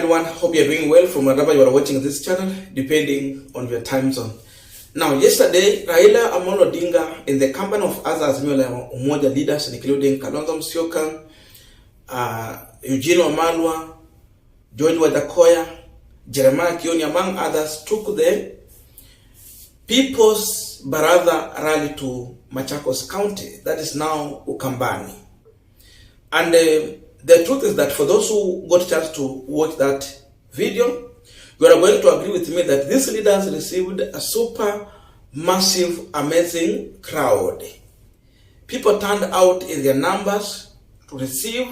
everyone, hope you're doing well from wherever you are watching this channel, depending on your time zone. Now, yesterday, Raila Amolo Odinga, in the company of other Azimio Umoja leaders, including Kalonzo Musyoka, Eugene Wamalwa, George Wadakoya, Jeremiah Kioni, among others, took the People's Baraza rally to Machakos County, that is now Ukambani. And the truth is that for those who got a chance to watch that video, you are going to agree with me that these leaders received a super massive, amazing crowd. People turned out in their numbers to receive,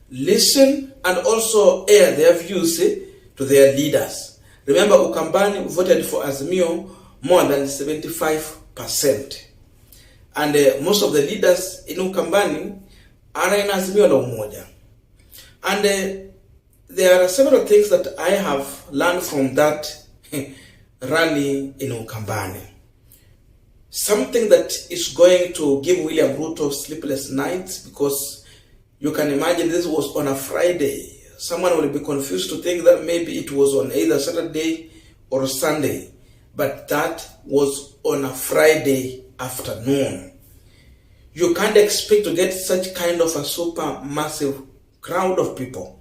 listen, and also air their views to their leaders. Remember, Ukambani voted for Azimio more than 75%. And most of the leaders in Ukambani are in Azimio la Umoja. And there are several things that I have learned from that rally in Ukambani. Something that is going to give William Ruto sleepless nights, because you can imagine this was on a Friday. Someone will be confused to think that maybe it was on either Saturday or Sunday, but that was on a Friday afternoon. You can't expect to get such kind of a super massive crowd of people.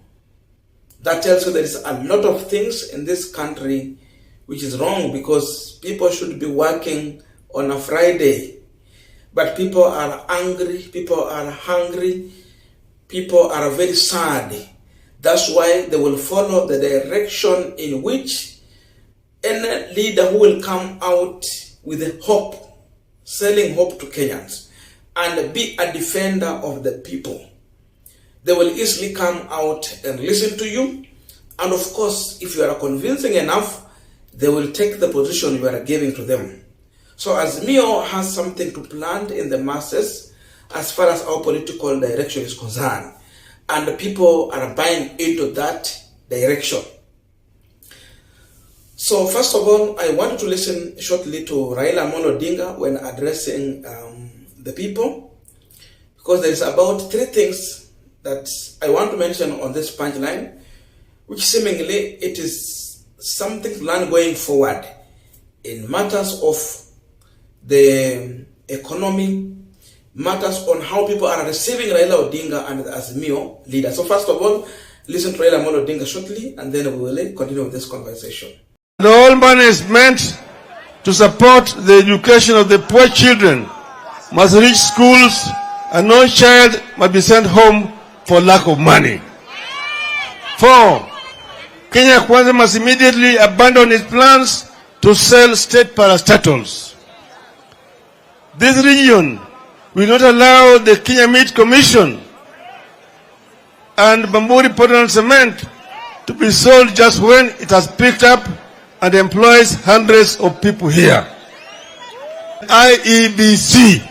That tells you there is a lot of things in this country which is wrong, because people should be working on a Friday. But people are angry, people are hungry, people are very sad. That's why they will follow the direction in which any leader who will come out with hope, selling hope to Kenyans, and be a defender of the people. They will easily come out and listen to you. And of course, if you are convincing enough, they will take the position you are giving to them. So Azimio has something to plant in the masses as far as our political direction is concerned. And the people are buying into that direction. So first of all, I want to listen shortly to Raila Amolo Odinga when addressing the people, because there is about 3 things that I want to mention on this punchline, which seemingly it is something to learn going forward in matters of the economy, matters on how people are receiving Raila Odinga and the Azimio leader. So first of all, listen to Raila Amolo Odinga shortly, and then we will continue with this conversation. The whole money is meant to support the education of the poor children, must reach schools, and no child must be sent home for lack of money. 4. Kenya Kwanza must immediately abandon its plans to sell state parastatals. This region will not allow the Kenya Meat Commission and Bamburi Portland Cement to be sold just when it has picked up and employs hundreds of people here. IEBC.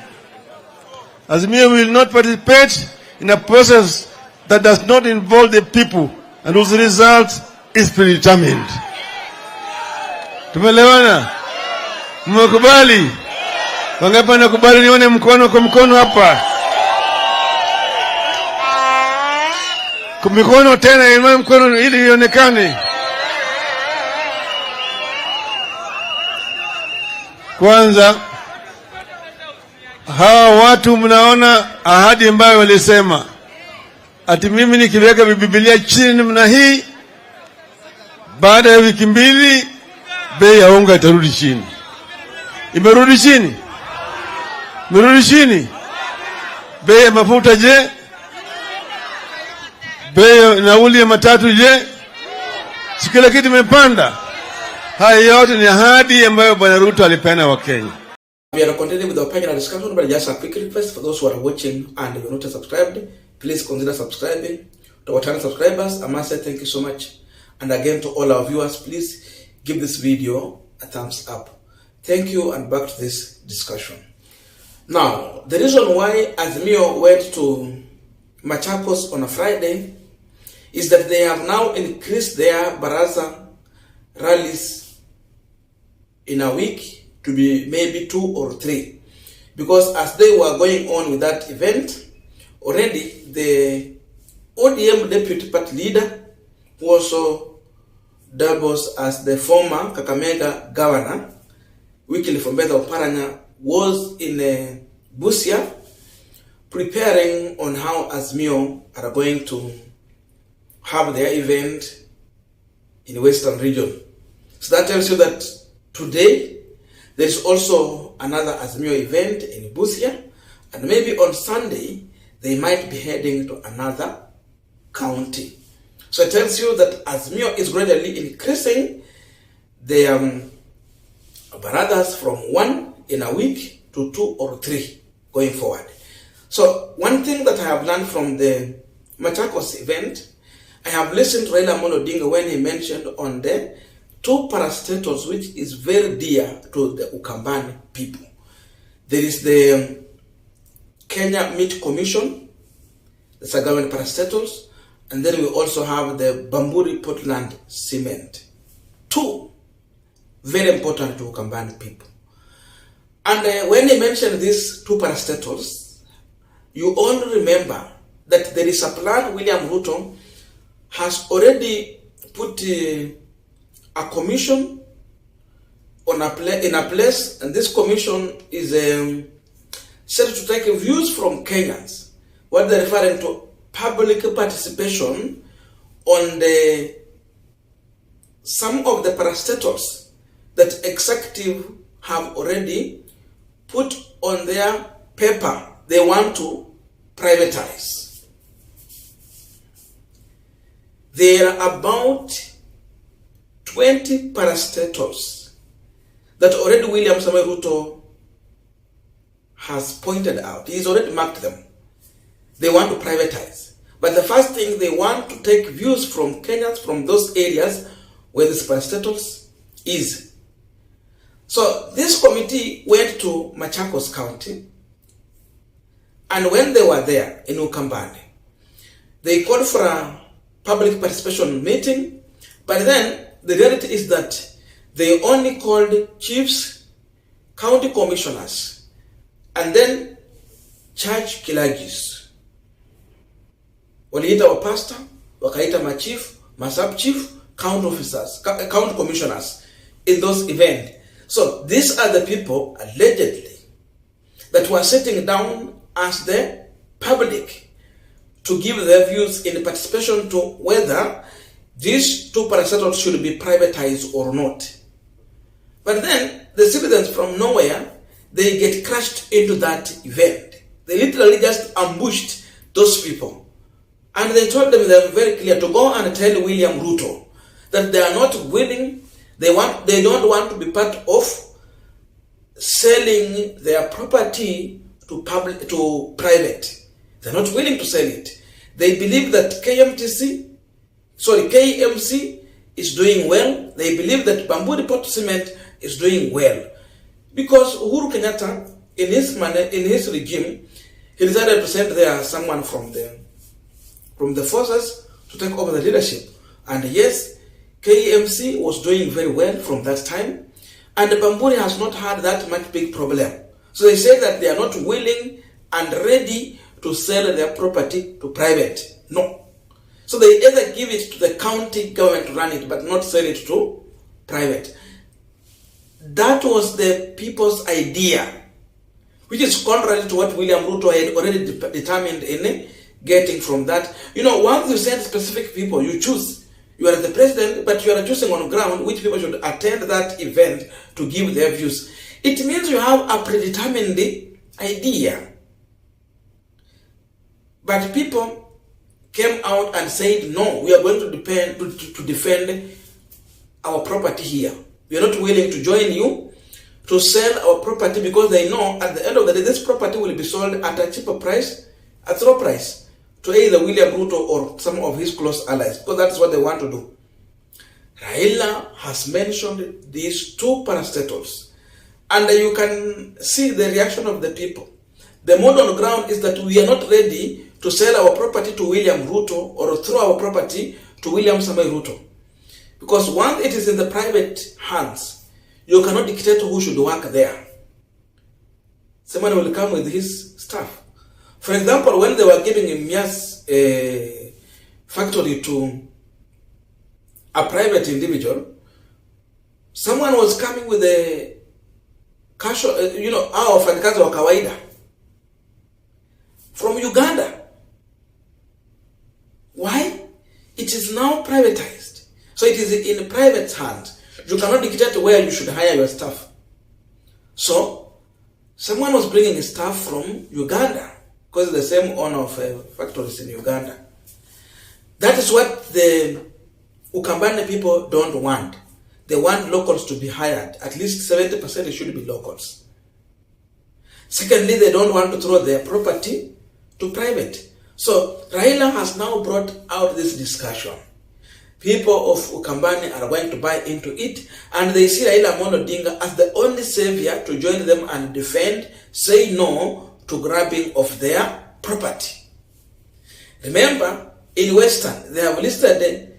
Azimio will not participate in a process that does not involve the people and whose result is predetermined. Tumelewana? Mmekubali? Wangapi wanakubali? Nione mkono kwa mkono hapa. Kwa mikono tena, inua mkono ili ionekane. Kwanza, hawa watu mnaona ahadi ambayo walisema ati mimi nikiweka Biblia chini namna hii, baada ya wiki 2 bei ya unga itarudi chini. Imerudi chini? Imerudi chini? Bei ya mafuta je? Bei ya nauli ya matatu je? Si kila kitu imepanda? Haya yote ni ahadi ambayo Bwana Ruto alipeana wa Kenya. We are continuing with our panel discussion, but just a quick request for those who are watching and you're not subscribed, please consider subscribing. To our channel subscribers, I must say thank you so much. And again, to all our viewers, please give this video a thumbs up. Thank you, and back to this discussion. Now, the reason why Azimio went to Machakos on a Friday is that they have now increased their Baraza rallies in a week to be maybe 2 or 3. Because as they were going on with that event, already the ODM deputy party leader who also doubles as the former Kakamega governor, Wycliffe Ombetha Oparanya, was in Busia preparing on how Azimio are going to have their event in Western region. So that tells you that today there is also another Azimio event in Busia, and maybe on Sunday they might be heading to another county. So it tells you that Azimio is gradually increasing their brothers from 1 in a week to 2 or 3 going forward. So one thing that I have learned from the Machakos event, I have listened to Raila Odinga when he mentioned on the 2 parastatals, which is very dear to the Ukambani people. There is the Kenya Meat Commission, that's a government parastatals, and then we also have the Bamburi Portland Cement. 2 very important to Ukambani people. And when he mentioned these 2 parastatals, you all remember that there is a plan William Ruto has already put a commission on in a place, and this commission is set to take views from Kenyans, what they're referring to public participation on some of the parastatals that executive have already put on their paper they want to privatize. There are about 20 parastatals that already William Samoei Ruto has pointed out. He's already marked them. They want to privatize. But the first thing, they want to take views from Kenyans from those areas where this parastatals is. So this committee went to Machakos County, and when they were there in Ukambani, they called for a public participation meeting, but then the reality is that they only called chiefs, county commissioners, and then church clergies. Waliita wa pastor, wakaita machief, masub chief, county officers, county commissioners in those events. So these are the people allegedly that were sitting down as the public to give their views in participation to whether these 2 parastatals should be privatized or not. But then the citizens from nowhere, they get crushed into that event. They literally just ambushed those people. And they told them very clear to go and tell William Ruto that they are not willing, they don't want to be part of selling their property to private. They're not willing to sell it. They believe that KMC is doing well. They believe that Bamburi Port Cement is doing well. Because Uhuru Kenyatta, in his regime, he decided to send there someone from the forces to take over the leadership. And yes, KMC was doing very well from that time. And Bamburi has not had that much big problem. So they say that they are not willing and ready to sell their property to private. No. So they either give it to the county government to run it, but not sell it to private. That was the people's idea, which is contrary to what William Ruto had already determined in getting from that. You know, once you send specific people, you choose. You are the president, but you are choosing on ground which people should attend that event to give their views. It means you have a predetermined idea. But people came out and said, no, we are going to defend our property here. We are not willing to join you to sell our property, because they know at the end of the day, this property will be sold at a cheaper price, at low price, to either William Ruto or some of his close allies, because that's what they want to do. Raila has mentioned these 2 parastatals, and you can see the reaction of the people. The mode on the ground is that we are not ready to sell our property to William Ruto or throw our property to William Samoei Ruto. Because once it is in the private hands, you cannot dictate who should work there. Someone will come with his stuff. For example, when they were giving Mia's factory to a private individual, someone was coming with a casual, hao wafanyakazi wa kawaida from Uganda. Why? It is now privatized. So it is in private hands. You cannot dictate where you should hire your staff. So someone was bringing staff from Uganda because the same owner of factories in Uganda. That is what the Ukambani people don't want. They want locals to be hired. At least 70% should be locals. Secondly, they don't want to throw their property to private. So Raila has now brought out this discussion. People of Ukambani are going to buy into it, and they see Raila Odinga as the only savior to join them and defend, say no to grabbing of their property. Remember, in Western, they have listed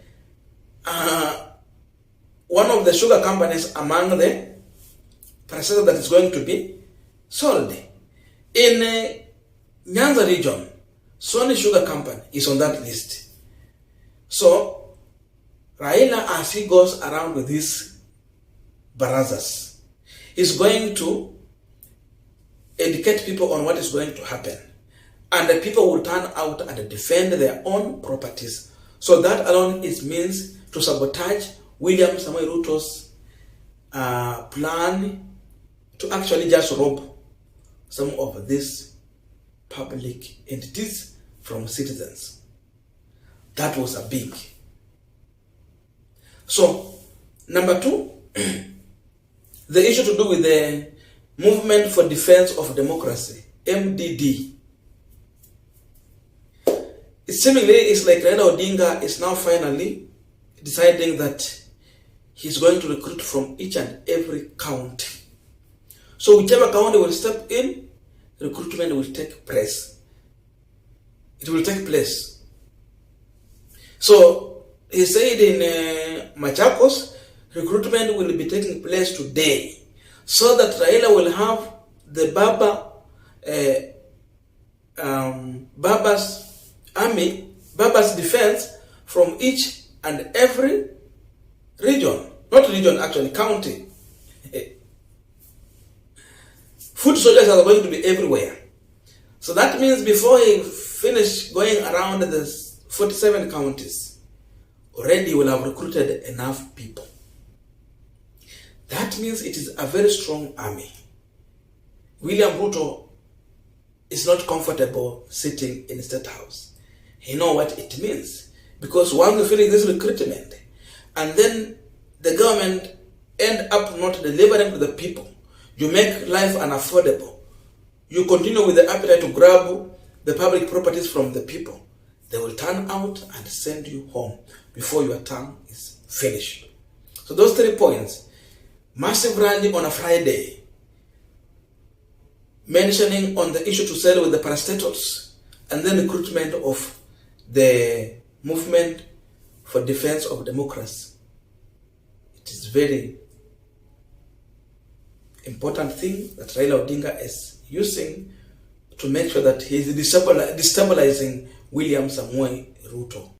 one of the sugar companies among the processors that is going to be sold. In Nyanza region, Sony Sugar Company is on that list. So, Raila, as he goes around with these barazas, is going to educate people on what is going to happen. And the people will turn out and defend their own properties. So that alone means to sabotage William Samoei Ruto's plan to actually just rob some of these public entities from citizens. That was a big. So, number two, the issue to do with the Movement for Defense of Democracy, MDD. It seemingly is like Raila Odinga is now finally deciding that he's going to recruit from each and every county. So whichever county will step in, recruitment will take place. It will take place. So he said in Machakos, recruitment will be taking place today, so that Raila will have the Baba's army, Baba's defense from each and every region. Not region, actually, county. Foot soldiers are going to be everywhere. So that means before he finish going around the 47 counties, already he will have recruited enough people. That means it is a very strong army. William Ruto is not comfortable sitting in the State House. He knows what it means. Because once you finish this recruitment, and then the government end up not delivering to the people, you make life unaffordable, you continue with the appetite to grab the public properties from the people, they will turn out and send you home before your term is finished. So those 3 points: massive rally on a Friday, mentioning on the issue to settle with the parastatals, and then recruitment of the Movement for Defense of Democracy. It is very important thing that Raila Odinga is using to make sure that he is destabilizing William Samoei Ruto.